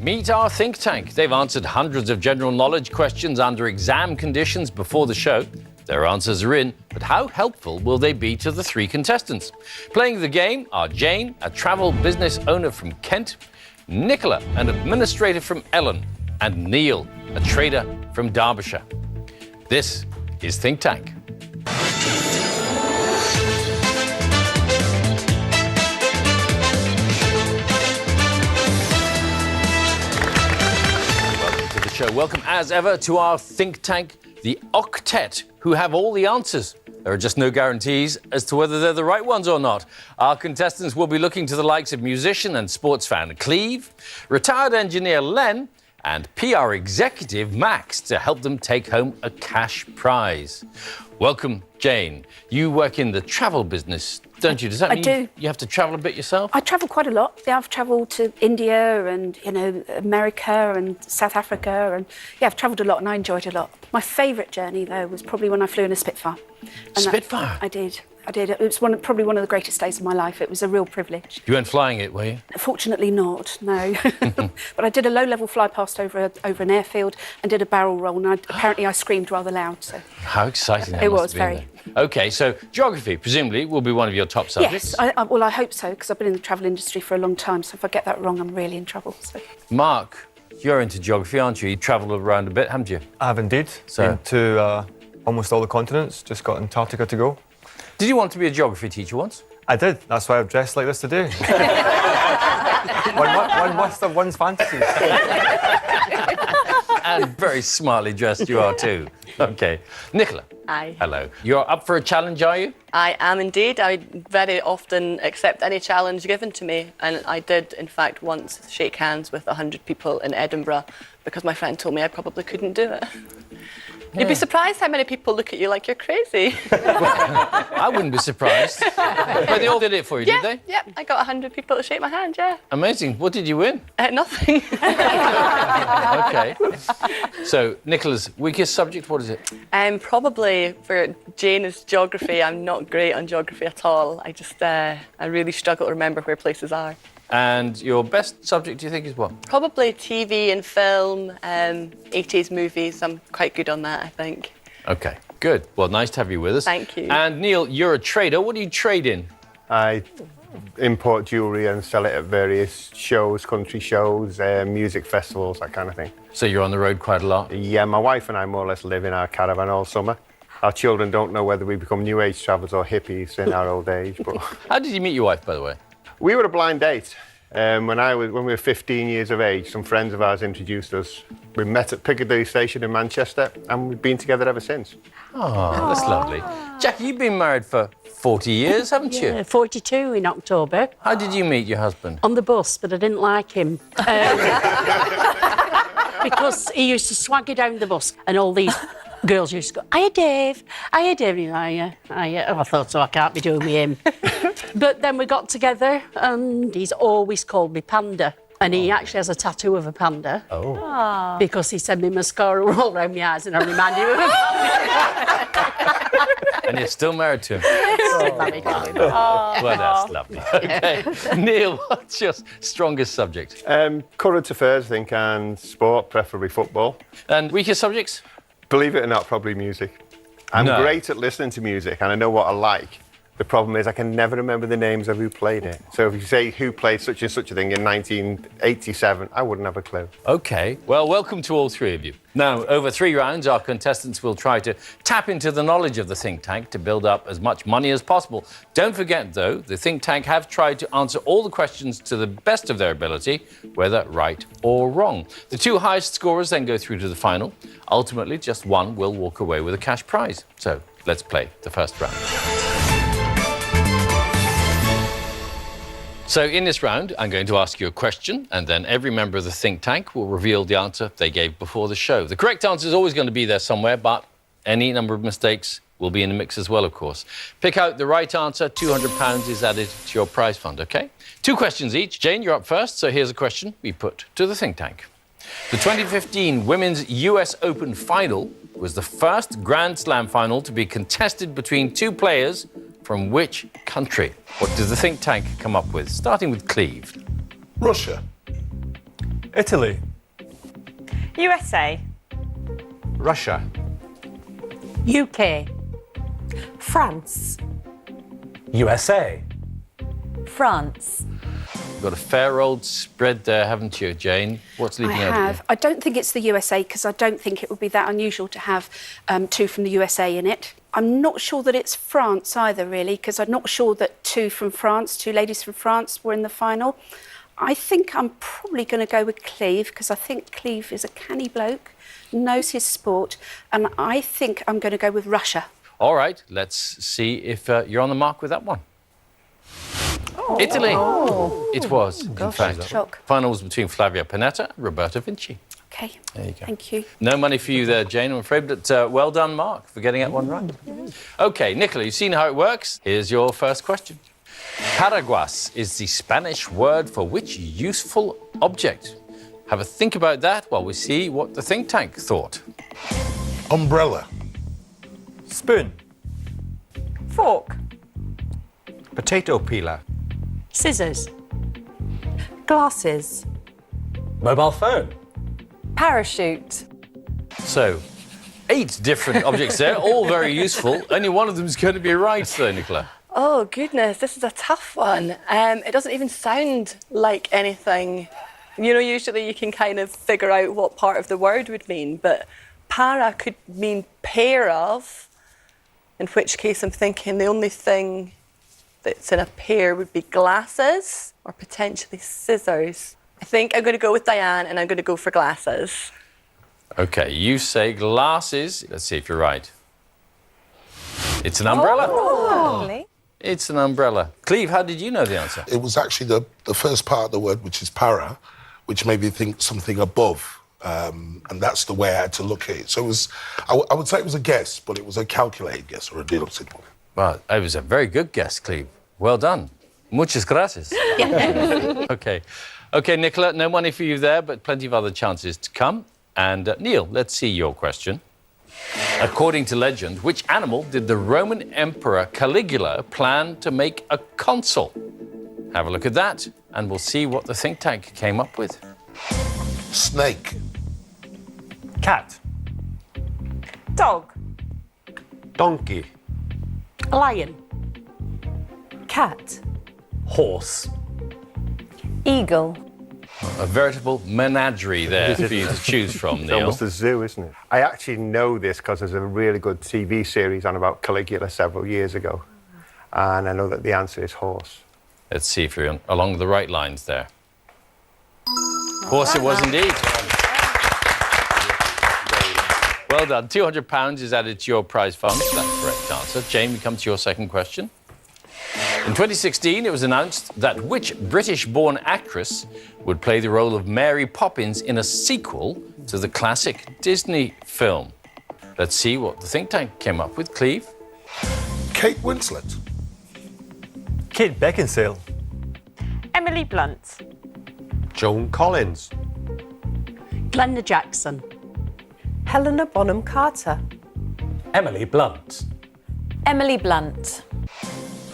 Meet our think tank. They've answered hundreds of general knowledge questions under exam conditions before the show. Their answers are in, but how helpful will they be to the three contestants? Playing the game are Jane, a travel business owner from Kent, Nicola, an administrator from Ellen, and Neil, a trader from Derbyshire. This is Think Tank. Welcome as ever to our think tank, the Octet, who have all the answers. There are just no guarantees as to whether they're the right ones or not. Our contestants will be looking to the likes of musician and sports fan Cleve, retired engineer Len, and PR executive Max to help them take home a cash prize. Welcome, Jane. You work in the travel business, don't you? Does that mean I do. You have to travel a bit yourself? I travel quite a lot. Yeah, I've travelled to India and, America and South Africa. And, I've travelled a lot and I enjoyed it a lot. My favourite journey, though, was probably when I flew in a Spitfire. Spitfire? I did. It was probably one of the greatest days of my life. It was a real privilege. You weren't flying it, were you? Fortunately not, no. But I did a low-level fly past over an airfield and did a barrel roll, and apparently I screamed rather loud. So. How exciting that it must was, have been very. then. OK, so geography, presumably, will be one of your top subjects. Yes, I hope so, because I've been in the travel industry for a long time, so if I get that wrong, I'm really in trouble. So. Mark, you're into geography, aren't you? You travelled around a bit, haven't you? I have indeed. So. Been to almost all the continents, just got Antarctica to go. Did you want to be a geography teacher once? I did. That's why I've dressed like this today. one must have one's fantasies. And very smartly dressed you are too. OK. Nicola. Hi. Hello. You're up for a challenge, are you? I am indeed. I very often accept any challenge given to me. And I did, in fact, once shake hands with 100 people in Edinburgh because my friend told me I probably couldn't do it. You'd be surprised how many people look at you like you're crazy. I wouldn't be surprised. But they all did it for you, did they? Yeah, I got 100 people to shake my hand, yeah. Amazing. What did you win? Nothing. OK. So, Nicola's weakest subject, what is it? Probably for Jane is geography. I'm not great on geography at all. I really struggle to remember where places are. And your best subject, do you think, is what? Probably TV and film, 80s movies. I'm quite good on that, I think. OK, good. Well, nice to have you with us. Thank you. And Neil, you're a trader. What do you trade in? I import jewellery and sell it at various shows, country shows, music festivals, that kind of thing. So you're on the road quite a lot? Yeah, my wife and I more or less live in our caravan all summer. Our children don't know whether we become New Age travellers or hippies in our old age. But How did you meet your wife, by the way? we were a blind date. When we were 15 years of age, some friends of ours introduced us. We met at Piccadilly Station in Manchester, and we've been together ever since. Oh, that's lovely. Jackie, you've been married for 40 years, haven't you? Yeah, 42 in October. How did you meet your husband? On the bus, but I didn't like him. Because he used to swagger down the bus, and all these girls used to go, "Hiya, Dave. Hiya, Dave." And he's like, "Hiya." Oh, I thought, so I can't be doing with him. But then we got together, and he's always called me Panda. And he actually has a tattoo of a panda. Oh. Because he said my mascara all around my eyes, and I remind him of a And you're still married to him? panda. Well, that's lovely. OK. Neil, what's your strongest subject? Current affairs, I think, and sport, preferably football. And weakest subjects? Believe it or not, probably music. I'm No. great at listening to music, and I know what I like. The problem is I can never remember the names of who played it. So if you say who played such and such a thing in 1987, I wouldn't have a clue. OK. Well, welcome to all three of you. Now, over 3 rounds, our contestants will try to tap into the knowledge of the think tank to build up as much money as possible. Don't forget, though, the think tank have tried to answer all the questions to the best of their ability, whether right or wrong. The 2 highest scorers then go through to the final. Ultimately, just one will walk away with a cash prize. So let's play the first round. So in this round, I'm going to ask you a question, and then every member of the think tank will reveal the answer they gave before the show. The correct answer is always going to be there somewhere, but any number of mistakes will be in the mix as well, of course. Pick out the right answer. £200 is added to your prize fund, OK? 2 questions each. Jane, you're up first, so here's a question we put to the think tank. The 2015 Women's US Open final was the first Grand Slam final to be contested between 2 players from which country? What does the think tank come up with? Starting with Cleve. Russia. Italy. USA. Russia. UK. France. USA. France. You've got a fair old spread there, haven't you, Jane? What's I leaping out have. again? I don't think it's the USA because I don't think it would be that unusual to have two from the USA in it. I'm not sure that it's France either, really, because I'm not sure that two ladies from France were in the final. I think I'm probably going to go with Cleve because I think Cleve is a canny bloke, knows his sport, and I think I'm going to go with Russia. All right, let's see if you're on the mark with that one. Italy. It was, in fact. Shock. Final was between Flavia Panetta and Roberta Vinci. Okay, There you go. thank you. No money for you there, Jane, I'm afraid, but well done, Mark, for getting that one right. OK, Nicola, you've seen how it works. Here's your first question. Paraguas is the Spanish word for which useful object? Have a think about that while we see what the think tank thought. Umbrella. Spoon. Fork. Potato peeler. Scissors. Glasses. Mobile phone. Parachute. So, 8 different objects there, all very useful. Only one of them is going to be right, though, Nicola. Oh, goodness, this is a tough one. It doesn't even sound like anything. You know, usually you can kind of figure out what part of the word would mean, but para could mean pair of, in which case I'm thinking the only thing that's in a pair would be glasses or potentially scissors. I think I'm going to go with Diane and I'm going to go for glasses. OK, you say glasses. Let's see if you're right. It's an umbrella. Lovely. It's an umbrella. Cleve, how did you know the answer? It was actually the first part of the word, which is para, which made me think something above. And that's the way I had to look at it. So it was, I would say it was a guess, but it was a calculated guess or a deductive one. Well, it was a very good guess, Cleve. Well done. Muchas gracias. OK. OK, Nicola, no money for you there, but plenty of other chances to come. And Neil, let's see your question. According to legend, which animal did the Roman Emperor Caligula plan to make a consul? Have a look at that, and we'll see what the think tank came up with. Snake. Cat. Dog. Donkey. Lion. Cat. Horse. Eagle. A veritable menagerie there for you to choose from, It's Neil. almost a zoo, isn't it? I actually know this because there's a really good TV series on about Caligula several years ago. And I know that the answer is horse. Let's see if you're along the right lines there. Horse it was indeed. Well done. £200 is added to your prize fund. That's the correct answer. Jane, we come to your second question. In 2016, it was announced that which British-born actress would play the role of Mary Poppins in a sequel to the classic Disney film. Let's see what the think tank came up with. Cleve? Kate Winslet. Kate Beckinsale. Emily Blunt. Joan Collins. Glenda Jackson. Helena Bonham Carter. Emily Blunt. Emily Blunt.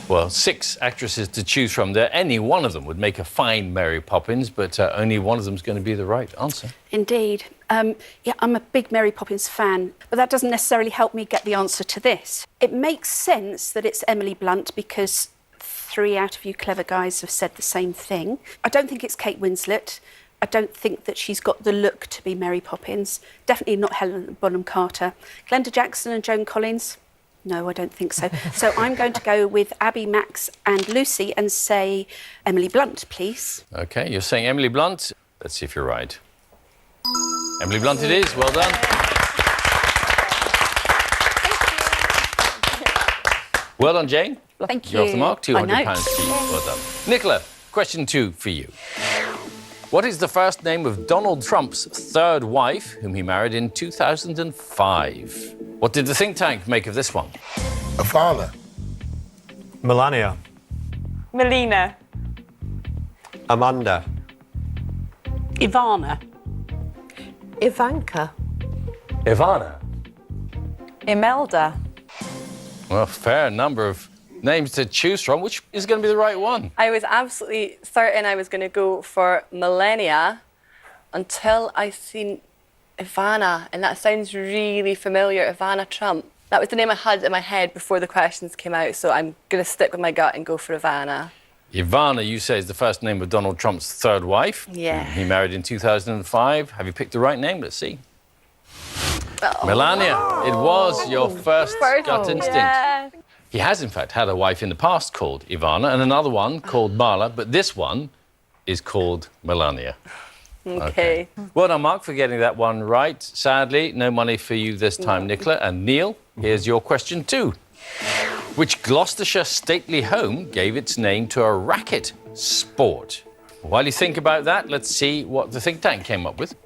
Well, 6 actresses to choose from there. Any one of them would make a fine Mary Poppins, but only one of them is going to be the right answer. Indeed. Yeah, I'm a big Mary Poppins fan, but that doesn't necessarily help me get the answer to this. It makes sense that it's Emily Blunt because 3 out of you clever guys have said the same thing. I don't think it's Kate Winslet. I don't think that she's got the look to be Mary Poppins. Definitely not Helena Bonham Carter. Glenda Jackson and Joan Collins? No, I don't think so. So I'm going to go with Abby, Max and Lucy and say Emily Blunt, please. OK, you're saying Emily Blunt. Let's see if you're right. Emily Blunt it is. Well done. Well done, Jane. Thank You're off the you. mark. I know. £200 for you. Well done. Nicola, question 2 for you. What is the first name of Donald Trump's 3rd wife, whom he married in 2005? What did the think tank make of this one? Ivana. Melania. Melina. Amanda. Ivana. Ivanka. Ivana. Imelda. Well, a fair number of names to choose from. Which is going to be the right one? I was absolutely certain I was going to go for Millennia, until I seen Ivana, and that sounds really familiar, Ivana Trump. That was the name I had in my head before the questions came out, so I'm going to stick with my gut and go for Ivana. Ivana, you say, is the first name of Donald Trump's third wife. Yeah. He married in 2005. Have you picked the right name? Let's see. Melania, it was your first gut instinct. Yeah. He has, in fact, had a wife in the past called Ivana and another one called Marla, but this one is called Melania. Okay. Well done, Mark, for getting that one right. Sadly, no money for you this time, Nicola. And Neil, here's your question too. Which Gloucestershire stately home gave its name to a racket sport? While you think about that, let's see what the think tank came up with.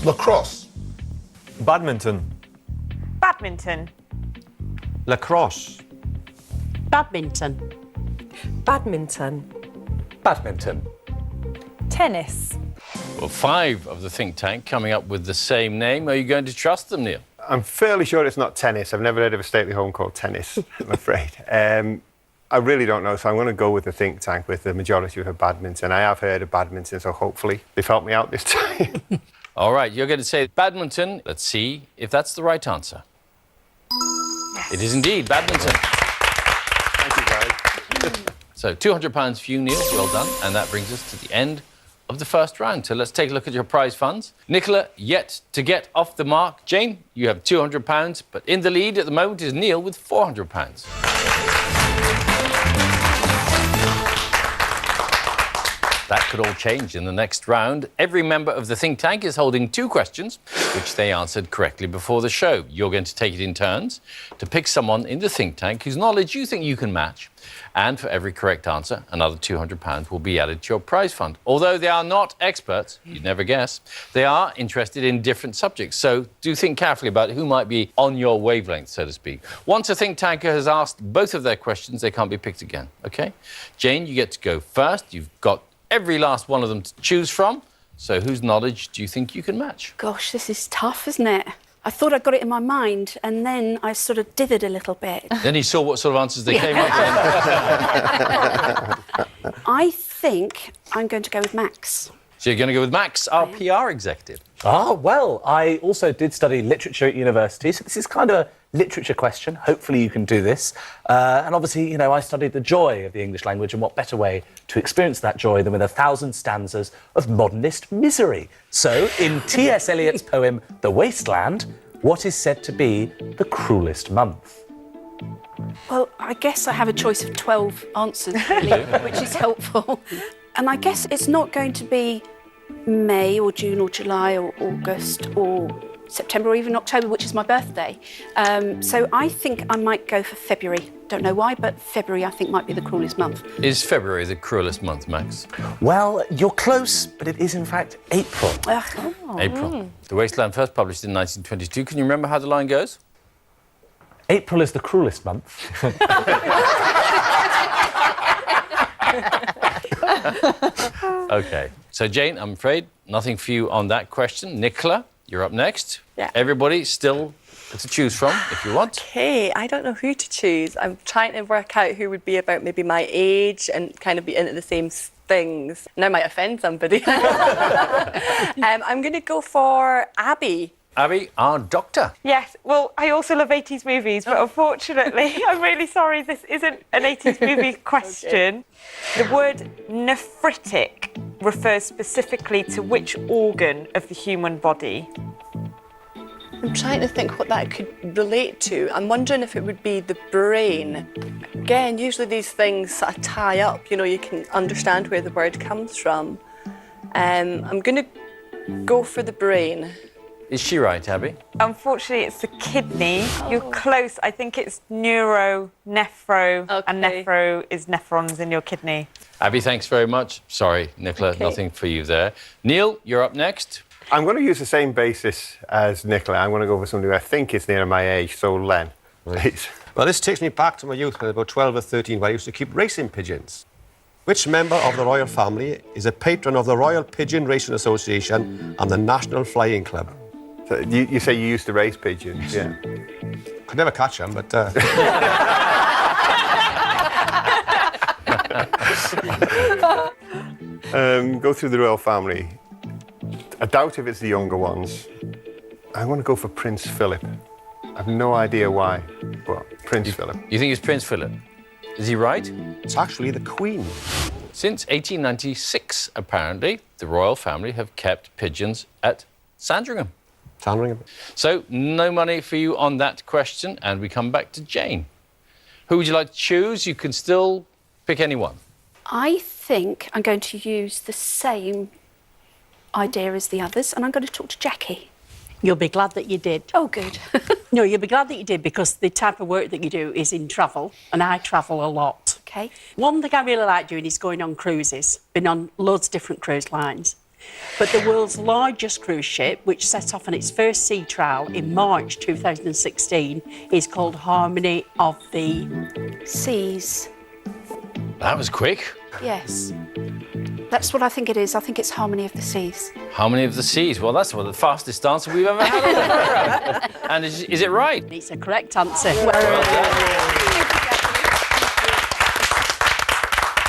Lacrosse. Badminton. Badminton. Lacrosse. Badminton. Badminton. Badminton. Tennis. Well, 5 of the think tank coming up with the same name. Are you going to trust them, Neil? I'm fairly sure it's not tennis. I've never heard of a stately home called tennis, I'm afraid. I really don't know, so I'm going to go with the think tank with the majority of badminton. I have heard of badminton, so hopefully they've helped me out this time. All right, you're going to say badminton. Let's see if that's the right answer. Yes. It is indeed badminton. Thank you, guys. So £200 for you, Neil. Well done. And that brings us to the end of the first round. So let's take a look at your prize funds. Nicola, yet to get off the mark. Jane, you have £200, but in the lead at the moment is Neil with £400. That could all change in the next round. Every member of the think tank is holding 2 questions, which they answered correctly before the show. You're going to take it in turns to pick someone in the think tank whose knowledge you think you can match. And for every correct answer, another £200 will be added to your prize fund. Although they are not experts, you'd never guess, they are interested in different subjects. So do think carefully about who might be on your wavelength, so to speak. Once a think tanker has asked both of their questions, they can't be picked again, OK? Jane, you get to go first. You've got every last one of them to choose from. So whose knowledge do you think you can match? Gosh, this is tough, isn't it? I thought I got it in my mind, and then I sort of dithered a little bit. Then he saw what sort of answers they came up with. I think I'm going to go with Max. So you're going to go with Max, our PR executive. Ah, well, I also did study literature at university, so this is kind of a literature question. Hopefully you can do this. And obviously, you know, I studied the joy of the English language, and what better way to experience that joy than with 1,000 stanzas of modernist misery. So, in T.S. Eliot's poem, The Wasteland, what is said to be the cruelest month? Well, I guess I have a choice of 12 answers, really, which is helpful. And I guess it's not going to be May or June or July or August or September or even October, which is my birthday. So I think I might go for February. Don't know why, but February I think might be the cruelest month. Is February the cruelest month, Max? Well, you're close, but it is in fact April. April. The Wasteland first published in 1922. Can you remember how the line goes? April is the cruelest month. OK. So, Jane, I'm afraid nothing for you on that question. Nicola, you're up next. Yeah. Everybody still to choose from if you want. Okay, I don't know who to choose. I'm trying to work out who would be about maybe my age and kind of be into the same things. And I might offend somebody. I'm going to go for Abby. Abby, our doctor. Yes, well, I also love 80s movies, but unfortunately, I'm really sorry, this isn't an 80s movie question. The word nephritic refers specifically to which organ of the human body? I'm trying to think what that could relate to. I'm wondering if it would be the brain. Again, usually these things sort of tie up, you know, you can understand where the word comes from. I'm going to go for the brain. Is she right, Abby? Unfortunately, it's the kidney. You're close. I think it's nephro, and nephro is nephrons in your kidney. Abby, thanks very much. Sorry, Nicola, nothing for you there. Neil, you're up next. I'm going to use the same basis as Nicola. I'm going to go for somebody who I think is near my age, so Len, please. Well, this takes me back to my youth when I was about 12 or 13, where I used to keep racing pigeons. Which member of the royal family is a patron of the Royal Pigeon Racing Association and the National Flying Club? So you say you used to race pigeons? Yeah. Could never catch them, but... Go through the royal family. I doubt if it's the younger ones. I'm going to go for Prince Philip. I've no idea why, but Prince Philip. You think it's Prince Philip? Is he right? It's actually the Queen. Since 1896, apparently, the royal family have kept pigeons at Sandringham. Sandringham. So, no money for you on that question, and we come back to Jane. Who would you like to choose? You can still pick anyone. I think I'm going to use the same idea as the others, and I'm going to talk to Jackie. You'll be glad that you did. Oh, good. No, you'll be glad that you did because the type of work that you do is in travel, and I travel a lot. Okay. One thing I really like doing is going on cruises. Been on loads of different cruise lines. But the world's largest cruise ship, which set off on its first sea trial in March 2016, is called Harmony of the Seas. That was quick. Yes. That's what I think it is. I think it's Harmony of the Seas. Harmony of the Seas. Well, that's the fastest answer we've ever had on the programme. And is it right? It's a correct answer.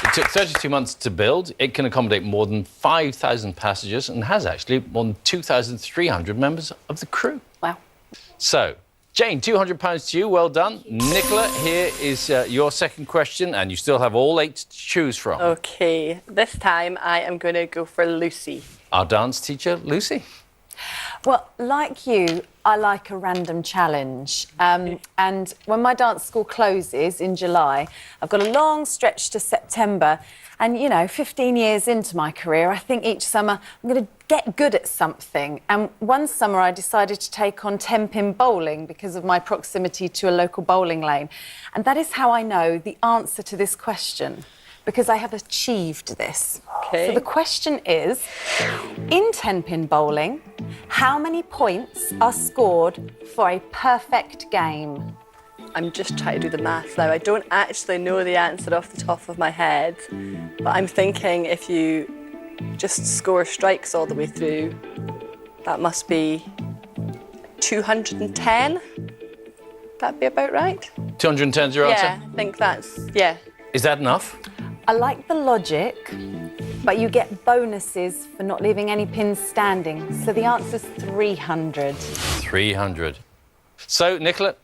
It took 32 months to build. It can accommodate more than 5,000 passengers and has actually more than 2,300 members of the crew. Wow. So, Jane, £200 to you. Well done. Nicola, here is your second question, and you still have all 8 to choose from. Okay, this time I am going to go for Lucy. Our dance teacher, Lucy. Well, like you, I like a random challenge. And when my dance school closes in July, I've got a long stretch to September. And, you know, 15 years into my career, I think each summer I'm going to get good at something. And one summer I decided to take on 10-pin bowling because of my proximity to a local bowling lane. And that is how I know the answer to this question, because I have achieved this. Okay. So the question is, in 10-pin bowling, how many points are scored for a perfect game? I'm just trying to do the maths now. I don't actually know the answer off the top of my head, but I'm thinking if you just score strikes all the way through, that must be 210. That'd be about right? 210 is your Yeah, answer? I think that's, yeah. Is that enough? I like the logic, but you get bonuses for not leaving any pins standing. So the answer's 300. 300. So, Nicola,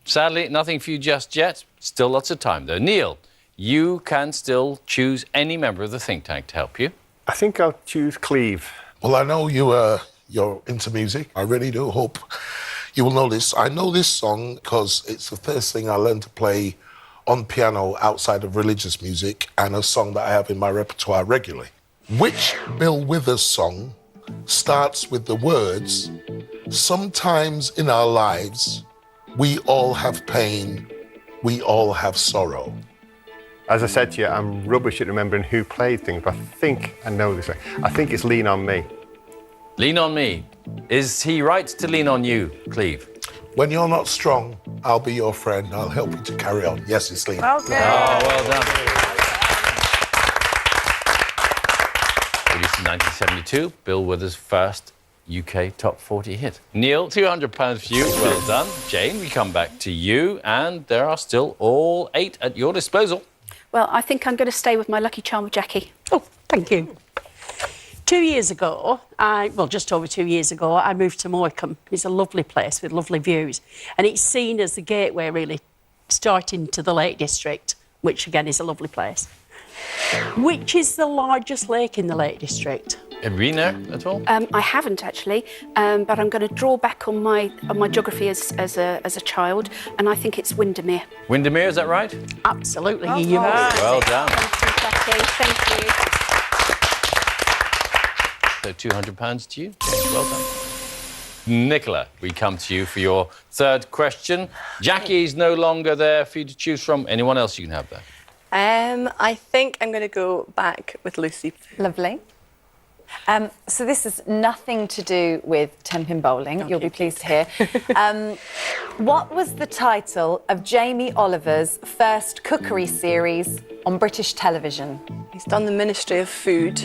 sadly, nothing for you just yet. Still lots of time, though. Neil, you can still choose any member of the think tank to help you. I think I'll choose Cleve. Well, I know you're into music. I really do hope you will know this. I know this song because it's the first thing I learned to play on piano outside of religious music, and a song that I have in my repertoire regularly. Which Bill Withers song starts with the words, "Sometimes in our lives, we all have pain, we all have sorrow"? As I said to you, I'm rubbish at remembering who played things, but I think I know this. I think it's Lean On Me. Lean on me. Is he right to lean on you, Cleve? When you're not strong, I'll be your friend. I'll help you to carry on. Yes, it's Lean. Well done. Oh, well done. Released in 1972, Bill Withers' first UK top 40 hit. Neil, £200 for you. Well done. Jane, we come back to you, and there are still all 8 at your disposal. Well, I think I'm going to stay with my lucky charm of Jackie. Oh, thank you. 2 years ago, just over 2 years ago, I moved to Morecambe. It's a lovely place with lovely views. And it's seen as the gateway, really, starting to the Lake District, which, again, is a lovely place. Which is the largest lake in the Lake District? Have you been there at all? I haven't actually, but I'm going to draw back on my geography as a child, and I think it's Windermere. Windermere, is that right? Absolutely. Well You done. Well done. Thank you, Jackie. Thank you. So £200 to you. James, well done. Nicola, we come to you for your third question. Jackie's no longer there for you to choose from. Anyone else you can have there? I think I'm going to go back with Lucy. Lovely. So this has nothing to do with 10-pin bowling, you'll be pleased to hear. What was the title of Jamie Oliver's first cookery series on British television? He's done the Ministry of Food,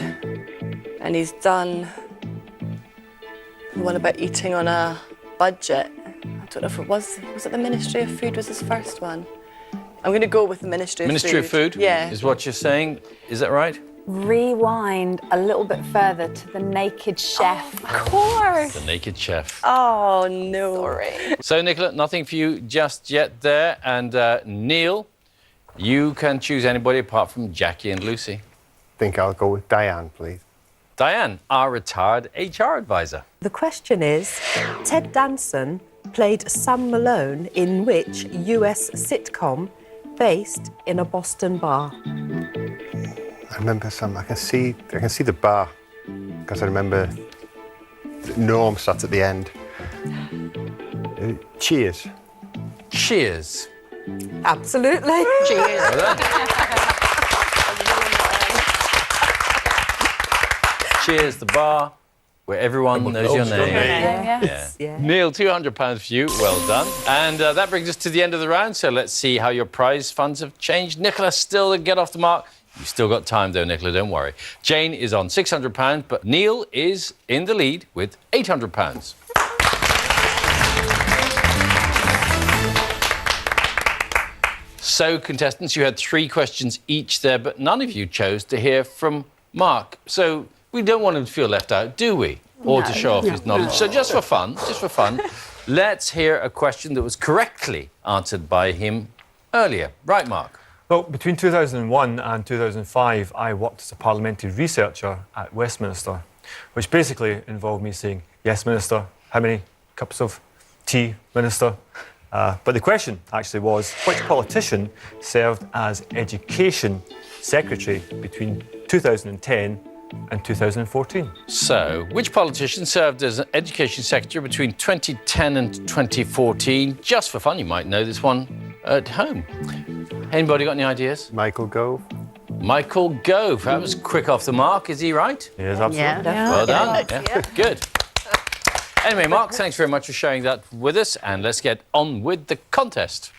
and he's done the one about eating on a budget. I don't know if it was it the Ministry of Food was his first one? I'm going to go with the Ministry of Food. Ministry of Food? Yeah. Is what you're saying. Is that right? rewind a little bit further to The Naked Chef. Of course. The Naked Chef. Oh, no. Sorry. So, Nicola, nothing for you just yet there. And Neil, you can choose anybody apart from Jackie and Lucy. I think I'll go with Diane, please. Diane, our retired HR advisor. The question is, Ted Danson played Sam Malone in which US sitcom based in a Boston bar? I remember some. I can see the bar because I remember Norm sat at the end. Cheers. Cheers. Absolutely. Cheers. Well done. Cheers, the bar, where everyone knows your name. Yes. Yeah. Neil, £200 for you. Well done. And that brings us to the end of the round. So let's see how your prize funds have changed. Nicola still to get off the mark. You've still got time, though, Nicola, don't worry. Jane is on £600, but Neil is in the lead with £800. So, contestants, you had 3 questions each there, but none of you chose to hear from Mark. So, we don't want him to feel left out, do we? Or to show off his knowledge. So, just for fun, let's hear a question that was correctly answered by him earlier. Right, Mark? Well, between 2001 and 2005, I worked as a parliamentary researcher at Westminster, which basically involved me saying, yes, Minister, how many cups of tea, Minister? But the question actually was, which politician served as Education Secretary between 2010 and 2014? So, which politician served as an Education Secretary between 2010 and 2014? Just for fun, you might know this one at home. Anybody got any ideas? Michael Gove. Michael Gove. That was quick off the mark. Is he right? Yes, absolutely. Yeah. Well done. Yeah. Good. Anyway, Mark, thanks very much for sharing that with us, and let's get on with the contest.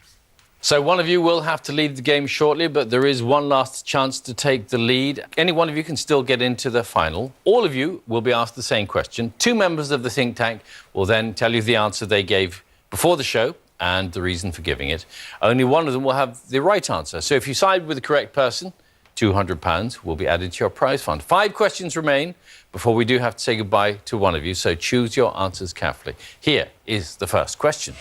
So one of you will have to leave the game shortly, but there is one last chance to take the lead. Any one of you can still get into the final. All of you will be asked the same question. 2 members of the think tank will then tell you the answer they gave before the show and the reason for giving it. Only one of them will have the right answer. So if you side with the correct person, £200 will be added to your prize fund. 5 questions remain before we do have to say goodbye to one of you, so choose your answers carefully. Here is the first question.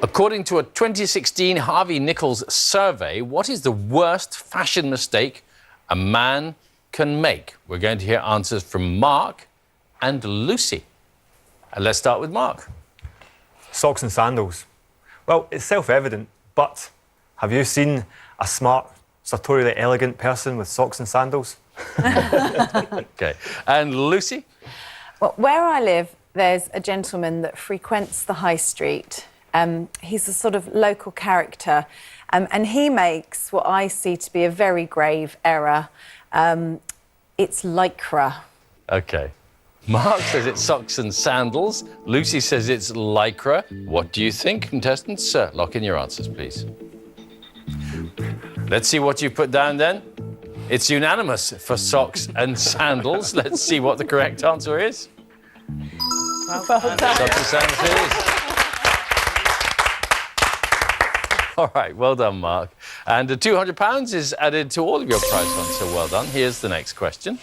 According to a 2016 Harvey Nichols survey, what is the worst fashion mistake a man can make? We're going to hear answers from Mark and Lucy. And let's start with Mark. Socks and sandals. Well, it's self-evident, but have you seen a smart, sartorially elegant person with socks and sandals? OK. And Lucy? Well, where I live, there's a gentleman that frequents the high street. He's a sort of local character, and he makes what I see to be a very grave error. It's lycra. OK. Mark says it's socks and sandals. Lucy says it's lycra. What do you think, contestants? Lock in your answers, please. Let's see what you put down then. It's unanimous for socks and sandals. Let's see what the correct answer is. Well done. Socks and sandals it is. All right, well done, Mark. And the £200 is added to all of your prize funds, so well done. Here's the next question.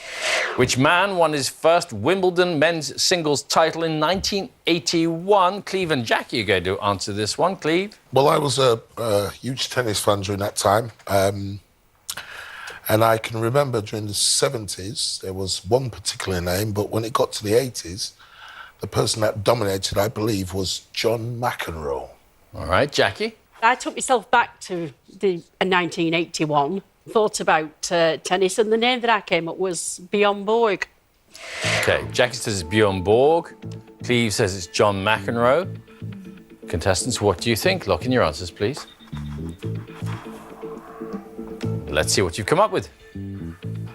Which man won his first Wimbledon men's singles title in 1981? Cleve and Jackie are going to answer this one. Cleve? Well, I was a huge tennis fan during that time. And I can remember during the 70s, there was one particular name, but when it got to the 80s, the person that dominated, I believe, was John McEnroe. All right, Jackie? I took myself back to 1981, thought about tennis, and the name that I came up was Bjorn Borg. OK, Jackie says it's Bjorn Borg. Cleve says it's John McEnroe. Contestants, what do you think? Lock in your answers, please. Let's see what you've come up with.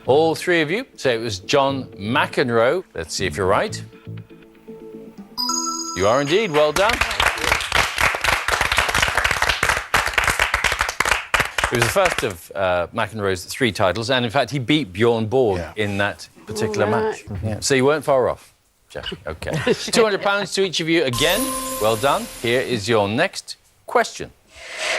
All 3 of you say it was John McEnroe. Let's see if you're right. You are indeed. Well done. It was the first of McEnroe's 3 titles, and in fact, he beat Bjorn Borg in that particular match. Yeah. So you weren't far off, Jackie. OK. £200 to each of you again. Well done. Here is your next question.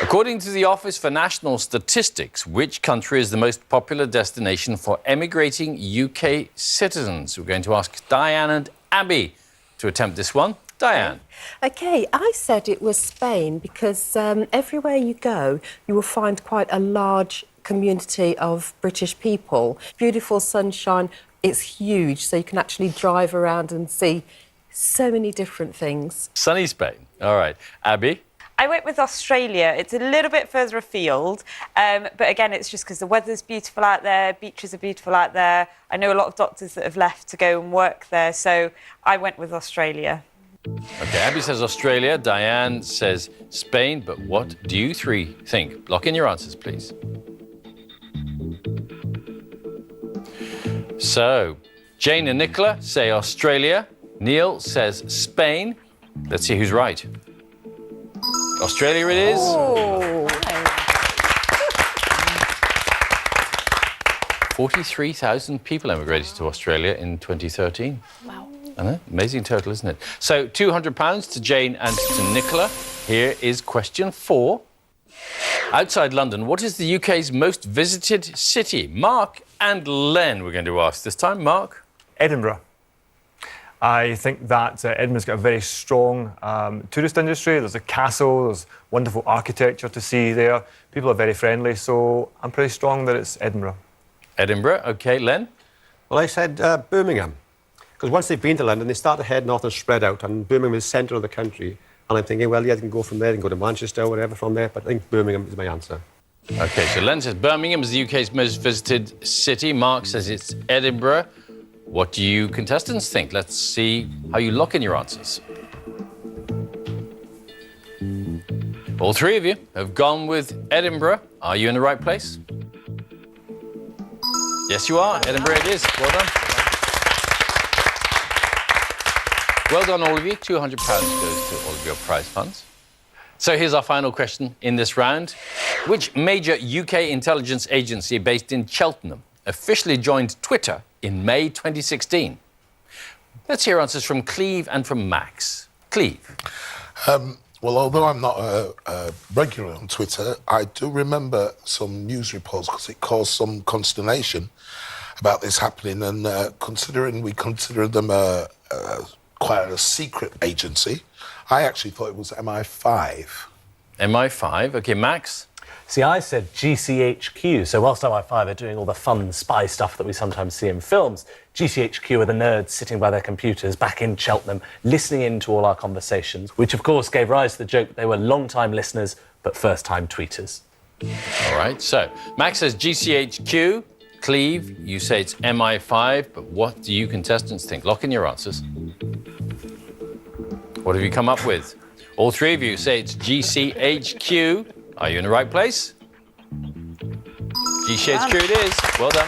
According to the Office for National Statistics, which country is the most popular destination for emigrating UK citizens? We're going to ask Diane and Abby to attempt this one. Diane. OK, I said it was Spain because everywhere you go, you will find quite a large community of British people. Beautiful sunshine, it's huge, so you can actually drive around and see so many different things. Sunny Spain. All right. Abby? I went with Australia. It's a little bit further afield, but again, it's just because the weather's beautiful out there, beaches are beautiful out there. I know a lot of doctors that have left to go and work there, so I went with Australia. OK, Abby says Australia. Diane says Spain. But what do you three think? Lock in your answers, please. So, Jane and Nicola say Australia. Neil says Spain. Let's see who's right. Australia it is. Oh. 43,000 people emigrated to Australia in 2013. Wow. I know, amazing total, isn't it? So, £200 to Jane and to Nicola. Here is question 4. Outside London, what is the UK's most visited city? Mark and Len, we're going to ask this time. Mark? Edinburgh. I think that Edinburgh's got a very strong tourist industry. There's a castle, there's wonderful architecture to see there. People are very friendly, so I'm pretty strong that it's Edinburgh. Edinburgh, OK. Len? Well, I said Birmingham. Because once they've been to London, they start to head north and spread out, and Birmingham is the centre of the country. And I'm thinking, well, yeah, they can go from there, they can go to Manchester or whatever from there, but I think Birmingham is my answer. OK, so Len says Birmingham is the UK's most visited city. Mark says it's Edinburgh. What do you contestants think? Let's see how you lock in your answers. All three of you have gone with Edinburgh. Are you in the right place? Yes, you are. Edinburgh it is. Well done. Well done, all of you. £200 goes to all of your prize funds. So here's our final question in this round. Which major UK intelligence agency based in Cheltenham officially joined Twitter in May 2016? Let's hear answers from Cleve and from Max. Cleve. Well, although I'm not regular on Twitter, I do remember some news reports because it caused some consternation about this happening. And considering we consider them quite a secret agency, I actually thought it was MI5. MI5. OK, Max? See, I said GCHQ. So whilst MI5 are doing all the fun spy stuff that we sometimes see in films, GCHQ are the nerds sitting by their computers back in Cheltenham, listening in to all our conversations, which of course gave rise to the joke that they were long-time listeners but first-time tweeters. All right, so Max says GCHQ. Cleve, you say it's MI5, but what do you contestants think? Lock in your answers. What have you come up with? All three of you say it's GCHQ. Are you in the right place? GCHQ it is. Well done.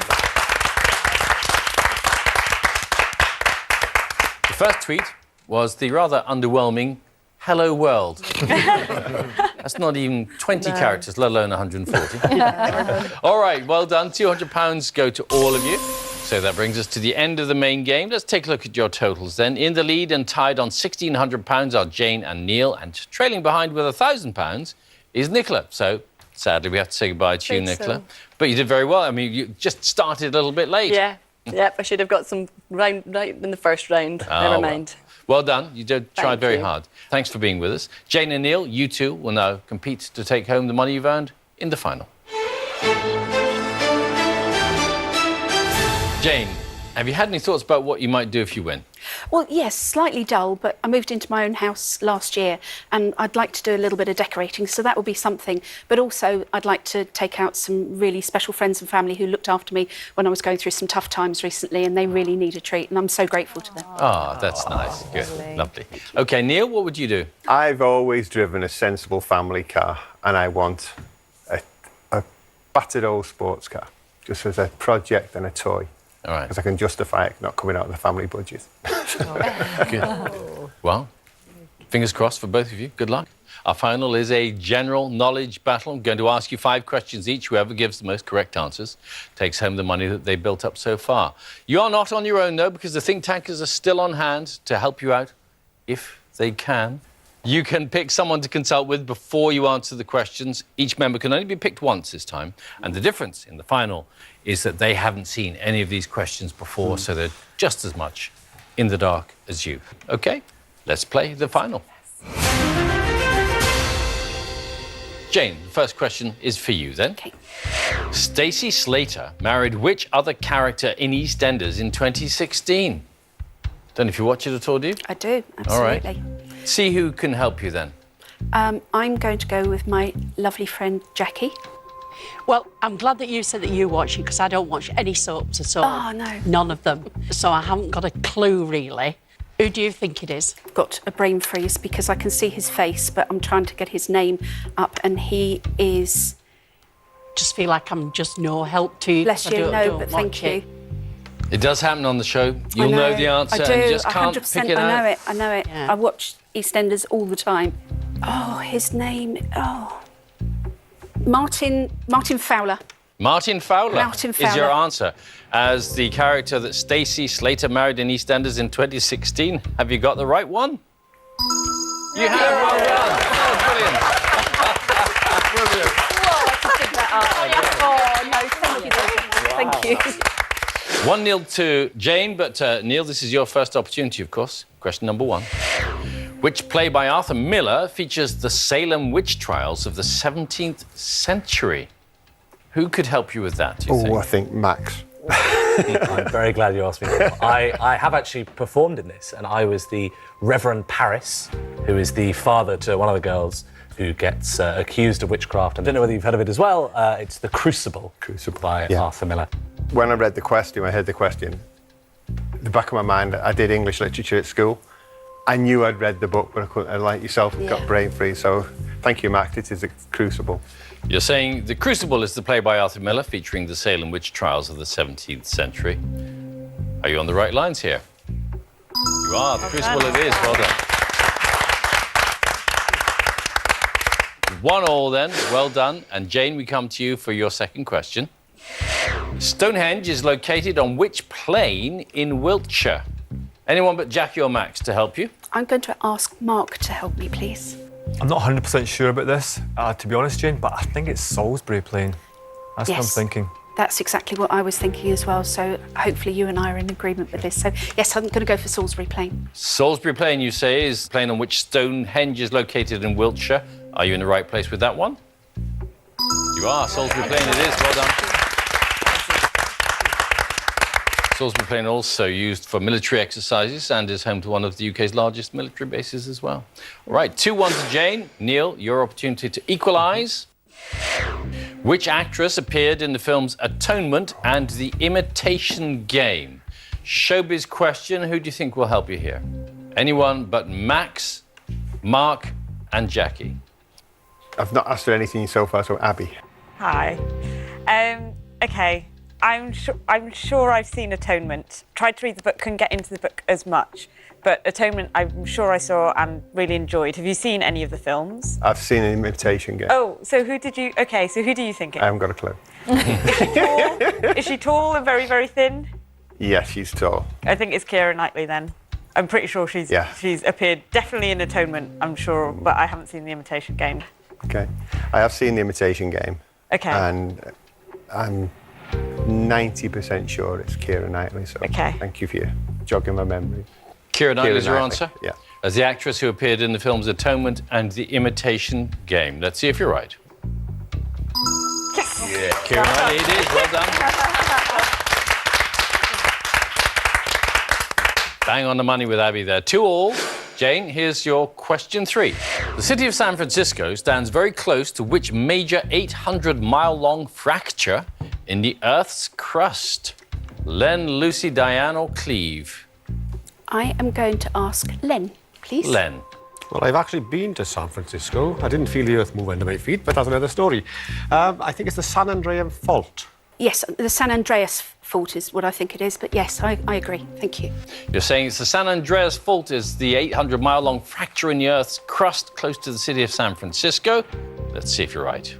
The first tweet was the rather underwhelming "Hello World." That's not even 20 characters, let alone 140. All right, well done. £200 go to all of you. So that brings us to the end of the main game. Let's take a look at your totals then. In the lead and tied on £1,600 are Jane and Neil, and trailing behind with £1,000 is Nicola. So, sadly, we have to say goodbye to you, Nicola. So. But you did very well. I mean, you just started a little bit late. Yeah. Yep, I should have got some right in the first round. Never mind. Well done. You did try Thank very you. hard. Thanks for being with us. Jane and Neil, you two will now compete to take home the money you've earned in the final. Jane, have you had any thoughts about what you might do if you win? Well, yes, slightly dull, but I moved into my own house last year and I'd like to do a little bit of decorating, so that would be something. But also, I'd like to take out some really special friends and family who looked after me when I was going through some tough times recently, and they really need a treat, and I'm so grateful to them. Ah, that's nice. Good. Lovely. OK, Neil, what would you do? I've always driven a sensible family car, and I want a battered old sports car, just as a project and a toy. All right. Because I can justify it not coming out of the family budget. Good. Well, fingers crossed for both of you. Good luck. Our final is a general knowledge battle. I'm going to ask you 5 questions each. Whoever gives the most correct answers takes home the money that they built up so far. You are not on your own, though, because the think tankers are still on hand to help you out if they can. You can pick someone to consult with before you answer the questions. Each member can only be picked once this time. And the difference in the final is that they haven't seen any of these questions before, so they're just as much in the dark as you. OK, let's play the final. Jane, the first question is for you then. OK. Stacey Slater married which other character in EastEnders in 2016? Don't know if you watch it at all, do you? I do, All right. absolutely. See who can help you then. I'm going to go with my lovely friend Jackie. Well, I'm glad that you said that you watch it because I don't watch any soaps at all. Oh, no. None of them. So I haven't got a clue, really. Who do you think it is? I've got a brain freeze because I can see his face, but I'm trying to get his name up, and he is... Just feel like I'm just no help to you. Bless 'cause I you, don't no, but watch thank it. you. It does happen on the show. You'll know the answer I do, and just can't 100%, pick it out. I know it, I know it. Yeah. I watch EastEnders all the time. Oh, his name, Martin Fowler. Martin Fowler, Martin is your Fowler. answer as the character that Stacey Slater married in EastEnders in 2016. Have you got the right one? You have. Well done. Oh, brilliant. Oh, no, thank you. Thank you. 1-0 to Jane, but Neil, this is your first opportunity, of course. Question number 1. Which play by Arthur Miller features the Salem witch trials of the 17th century? Who could help you with that, do you think? I think Max. I'm very glad you asked me that. I have actually performed in this, and I was the Reverend Paris, who is the father to one of the girls who gets accused of witchcraft. I don't know whether you've heard of it as well. It's The Crucible, by Arthur Miller. When I read the question, I heard the question, the back of my mind, I did English literature at school. I knew I'd read the book, but I couldn't, like yourself, got brain freeze. So thank you, Max. It is a Crucible. You're saying The Crucible is the play by Arthur Miller featuring the Salem witch trials of the 17th century. Are you on the right lines here? You are. The Crucible it is. Well done. 1-1 then. Well done. And Jane, we come to you for your second question. Stonehenge is located on which plain in Wiltshire? Anyone but Jackie or Max to help you? I'm going to ask Mark to help me, please. I'm not 100% sure about this, to be honest, Jane, but I think it's Salisbury Plain. That's what I'm Yes. thinking. That's exactly what I was thinking as well, so hopefully you and I are in agreement with this. So, yes, I'm going to go for Salisbury Plain. Salisbury Plain, you say, is the plain on which Stonehenge is located in Wiltshire. Are you in the right place with that one? You are. Salisbury Plain it is. Well done. Salisbury Plain also used for military exercises and is home to one of the UK's largest military bases as well. All right, 2-1 to Jane. Neil, your opportunity to equalise. Which actress appeared in the films Atonement and The Imitation Game? Showbiz question, who do you think will help you here? Anyone but Max, Mark and Jackie. I've not asked her anything so far, so Abby. Hi. Okay. I'm sure I've seen Atonement. Tried to read the book, couldn't get into the book as much. But Atonement, I'm sure I saw and really enjoyed. Have you seen any of the films? I've seen an Imitation Game. Oh, so who did you... OK, so who do you think it I haven't got a clue. is? She tall? Is she tall and very, very thin? Yes, she's tall. I think it's Keira Knightley then. I'm pretty sure she's appeared definitely in Atonement, I'm sure, but I haven't seen The Imitation Game. OK. I have seen The Imitation Game. OK. And I'm 90% sure it's Keira Knightley, so thank you for jogging my memory. Keira Knightley is your answer? Yeah. As the actress who appeared in the films Atonement and The Imitation Game. Let's see if you're right. Yes! Yeah, Keira Knightley it is. Well done. Bang on the money with Abby there. 2-2. Jane, here's your question 3. The city of San Francisco stands very close to which major 800-mile-long fracture in the Earth's crust? Len, Lucy, Diane or Cleve? I am going to ask Len, please. Len. Well, I've actually been to San Francisco. I didn't feel the earth move under my feet, but that's another story. I think it's the San Andreas Fault. Yes, the San Andreas Fault is what I think it is, but yes, I agree. Thank you. You're saying it's the San Andreas Fault is the 800-mile-long fracture in the Earth's crust close to the city of San Francisco. Let's see if you're right.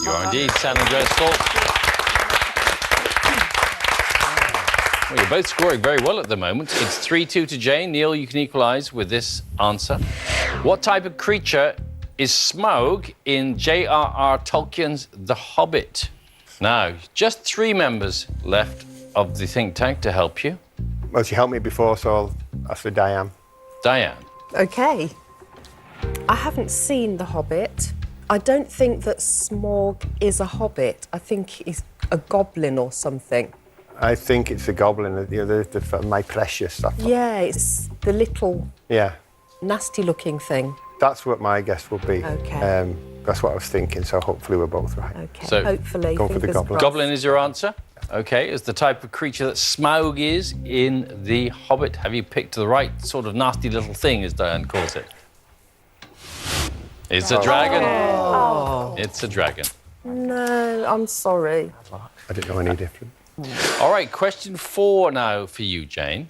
You are indeed San Andreas Fault. Well, you're both scoring very well at the moment. It's 3-2 to Jane. Neil, you can equalise with this answer. What type of creature is Smaug in J.R.R. Tolkien's The Hobbit? Now, just 3 members left of the think tank to help you. Well, she helped me before, so I'll ask for Diane. Diane. OK. I haven't seen The Hobbit. I don't think that Smaug is a hobbit. I think he's a goblin or something. I think it's the goblin, the my precious stuff. Yeah, it's the little Yeah, nasty-looking thing. that's what my guess would be. OK. That's what I was thinking, so hopefully we're both right. OK, So, hopefully. go for the fingers goblin. crossed. Goblin is your answer? OK, is the type of creature that Smaug is in The Hobbit. Have you picked the right sort of nasty little thing, as Diane calls it? It's a dragon. It's a dragon. No, I'm sorry. I didn't know any different. All right, question 4 now for you, Jane.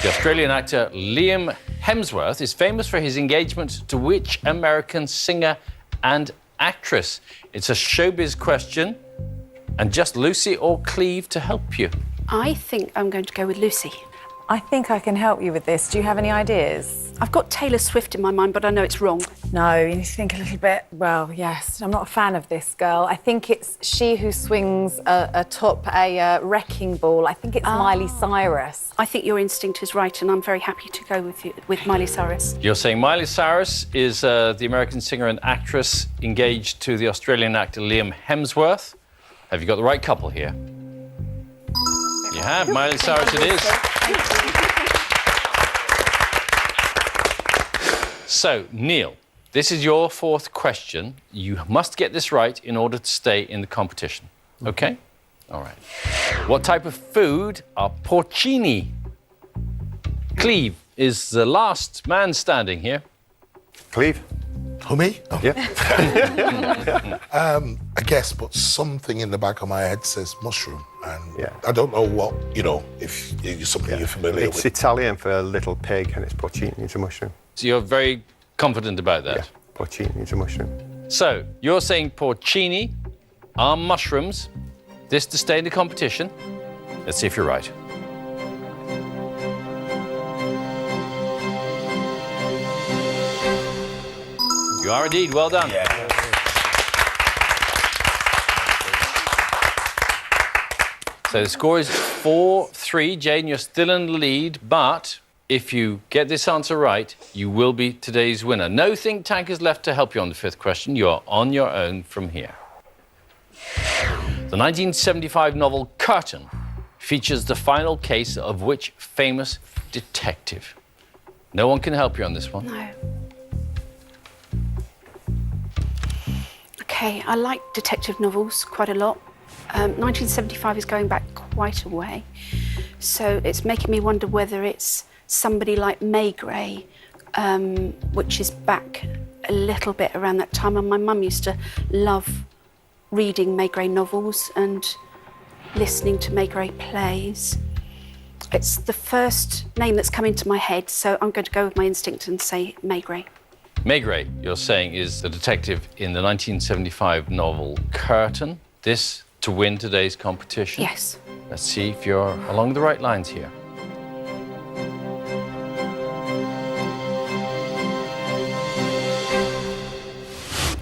The Australian actor Liam Hemsworth is famous for his engagement to which American singer and actress? It's a showbiz question, and just Lucy or Cleve to help you. I think I'm going to go with Lucy. I think I can help you with this. Do you have any ideas? I've got Taylor Swift in my mind, but I know it's wrong. No, you need to think a little bit. Well, yes, I'm not a fan of this girl. I think it's she who swings atop a wrecking ball. I think it's Miley Cyrus. I think your instinct is right, and I'm very happy to go with Miley Cyrus. You're saying Miley Cyrus is the American singer and actress engaged to the Australian actor Liam Hemsworth. Have you got the right couple here? You have. Miley Cyrus it is. So, Neil, this is your 4th question. You must get this right in order to stay in the competition. OK? All right. What type of food are porcini? Cleve is the last man standing here. Cleve? Who, me? Oh. Yeah. I guess, but something in the back of my head says mushroom. And Yeah. I don't know what, if it's something you're familiar It's with. Italian for little pig, and it's porcini, it's a mushroom. So you're very confident about that. Yeah, porcini, it's a mushroom. So, you're saying porcini are mushrooms. This to stay in the competition. Let's see if you're right. You are indeed. Well done. So the score is 4-3. Jane, you're still in the lead, but if you get this answer right, you will be today's winner. No think tank is left to help you on the 5th question. You are on your own from here. The 1975 novel Curtain features the final case of which famous detective? No one can help you on this one. No. OK, I like detective novels quite a lot. 1975 is going back quite a way. So it's making me wonder whether it's somebody like Maigret, which is back a little bit around that time. And my mum used to love reading Maigret novels and listening to Maigret plays. It's the first name that's come into my head, so I'm going to go with my instinct and say Maigret. Maigret, you're saying, is the detective in the 1975 novel Curtain. This to win today's competition? Yes. Let's see if you're along the right lines here.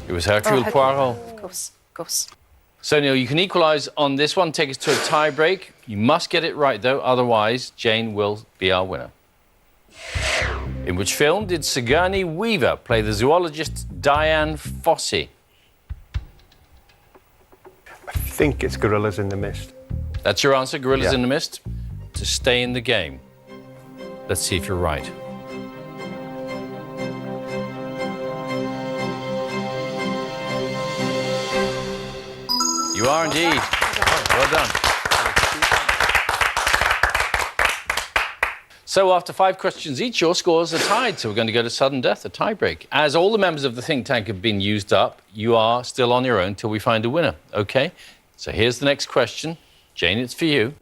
It was Hercule okay. Poirot. Of course. So, Neil, you can equalise on this one, take us to a tie-break. You must get it right, though, otherwise Jane will be our winner. In which film did Sigourney Weaver play the zoologist Diane Fossey? I think it's Gorillas in the Mist. That's your answer, Gorillas Yeah. in the Mist, to stay in the game. Let's see if you're right. You are indeed. Well done. So after 5 questions each, your scores are tied. So we're going to go to sudden death, a tie-break. As all the members of the think tank have been used up, you are still on your own till we find a winner, OK? So here's the next question. Jane, it's for you.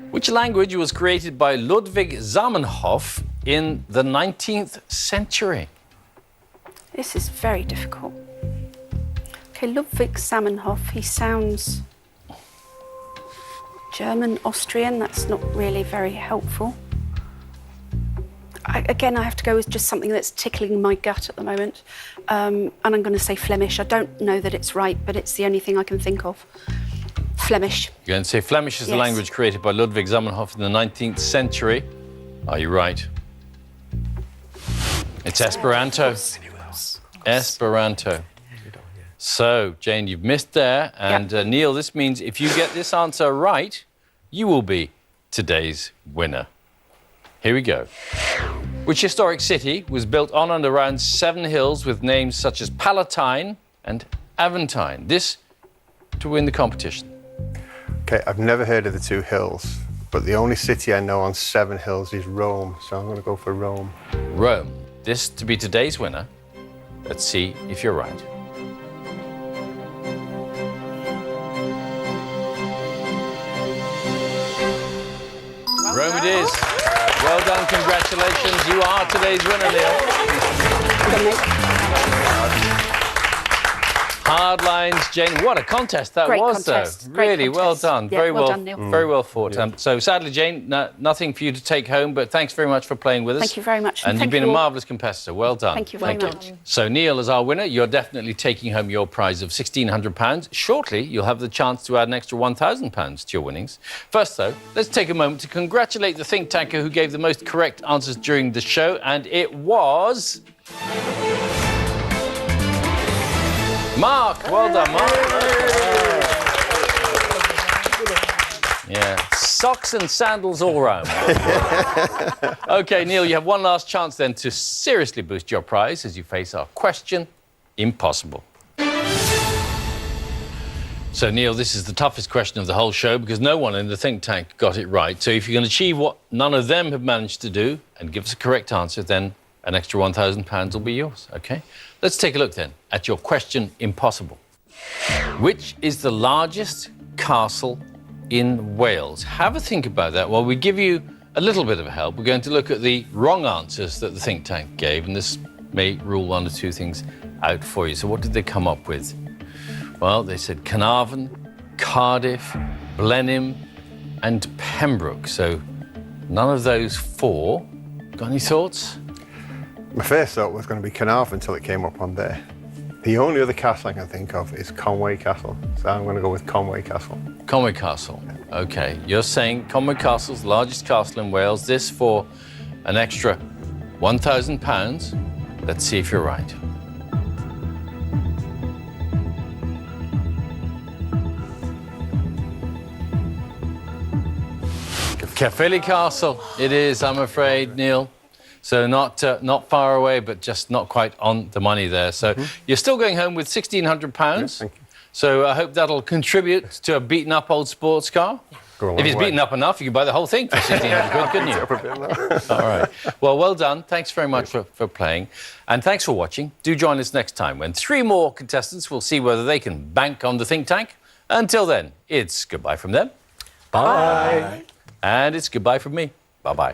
Which language was created by Ludwig Zamenhof in the 19th century? This is very difficult. OK, Ludwig Zamenhof, he sounds German, Austrian, that's not really very helpful. Again, I have to go with just something that's tickling my gut at the moment. And I'm going to say Flemish. I don't know that it's right, but it's the only thing I can think of. Flemish. You're going to say Flemish is the Yes. language created by Ludwig Zamenhof in the 19th century. Are you right? It's Esperanto. Esperanto. So, Jane, you've missed there. And Neil, this means if you get this answer right, you will be today's winner. Here we go. Which historic city was built on and around 7 hills with names such as Palatine and Aventine? This to win the competition. Okay, I've never heard of the 2 hills, but the only city I know on 7 hills is Rome, so I'm going to go for Rome. Rome. This to be today's winner. Let's see if you're right. Rome it is. Well done, congratulations. You are today's winner, Neil. Hard lines, Jane. What a contest that Great was, contest. though. Great Really well contest. done. Yeah, Very well well, done, Neil. very well fought. So sadly, Jane, nothing for you to take home. But thanks very much for playing with us. Thank you very much. And you've thank been you a all. marvellous competitor. Well done. Thank you very much. So Neil, as our winner, you're definitely taking home your prize of £1,600. Shortly, you'll have the chance to add an extra £1,000 to your winnings. First, though, let's take a moment to congratulate the think tanker who gave the most correct answers during the show, and it was Mark. Well done, Mark. Yeah, socks and sandals all round. OK, Neil, you have one last chance then to seriously boost your prize as you face our question impossible. So, Neil, this is the toughest question of the whole show because no one in the think tank got it right. So if you can achieve what none of them have managed to do and give us a correct answer, then an extra £1,000 will be yours, OK? Let's take a look then at your question impossible. Which is the largest castle in Wales? Have a think about that. While we give you a little bit of help, we're going to look at the wrong answers that the think tank gave, and this may rule 1 or 2 things out for you. So what did they come up with? Well, they said Carnarvon, Cardiff, Blenheim and Pembroke. So none of those 4. Got any thoughts? My first thought was going to be Carnarvon until it came up on there. The only other castle I can think of is Conway Castle, so I'm going to go with Conway Castle. Conway Castle. OK, you're saying Conway Castle's the largest castle in Wales. This for an extra £1,000. Let's see if you're right. Caerphilly Castle. It is, I'm afraid, Neil. So not far away, but just not quite on the money there. So you're still going home with £1,600. Yes, thank you. So I hope that'll contribute to a beaten-up old sports car. If it's beaten up enough, you could buy the whole thing for £1,600, couldn't you? All right. Well done. Thanks very much for playing. And thanks for watching. Do join us next time when 3 more contestants will see whether they can bank on the think tank. Until then, it's goodbye from them. Bye. And it's goodbye from me. Bye-bye.